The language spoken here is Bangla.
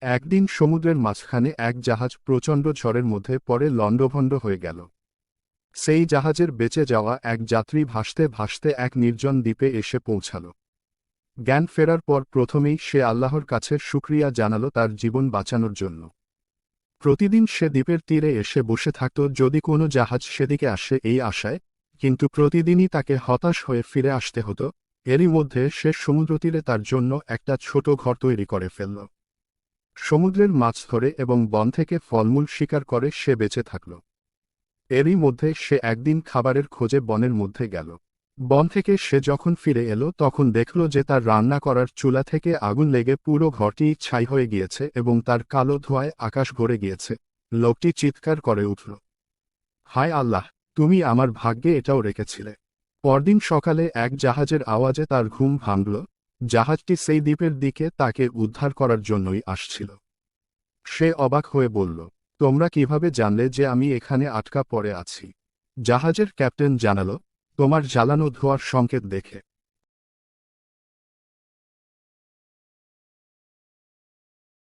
একদিন সমুদ্রের মাঝখানে এক জাহাজ প্রচণ্ড ঝড়ের মধ্যে পড়ে লণ্ডভণ্ড হয়ে গেল। সেই জাহাজের বেঁচে যাওয়া এক যাত্রী ভাসতে ভাসতে এক নির্জন দ্বীপে এসে পৌঁছাল। জ্ঞান ফেরার পর প্রথমেই সে আল্লাহর কাছে শুকরিয়া জানাল তার জীবন বাঁচানোর জন্য। প্রতিদিন সে দ্বীপের তীরে এসে বসে থাকত যদি কোনো জাহাজ সেদিকে আসে এই আশায়, কিন্তু প্রতিদিনই তাকে হতাশ হয়ে ফিরে আসতে হতো। এরই মধ্যে সে সমুদ্রতীরে তার জন্য একটা ছোট ঘর তৈরি করে ফেলল। সমুদ্রের মাছ ধরে এবং বন থেকে ফলমূল শিকার করে সে বেঁচে থাকল। এরই মধ্যে সে একদিন খাবারের খোঁজে বনের মধ্যে গেল। বন থেকে সে যখন ফিরে এলো তখন দেখল যে তার রান্না করার চুলা থেকে আগুন লেগে পুরো ঘরটি ছাই হয়ে গিয়েছে এবং তার কালো ধোঁয়ায় আকাশ ভরে গিয়েছে। লোকটি চিৎকার করে উঠল, হায় আল্লাহ, তুমি আমার ভাগ্যে এটাও রেখেছিলে। পরদিন সকালে এক জাহাজের আওয়াজে তার ঘুম ভাঙল। জাহাজটি সেই দ্বীপের দিকে তাকে উদ্ধার করার জন্যই আসছিল। সে অবাক হয়ে বলল, তোমরা কিভাবে জানলে যে আমি এখানে আটকা পড়ে আছি? জাহাজের ক্যাপ্টেন জানাল, তোমার জ্বালানো ধোঁয়ার সংকেত দেখে।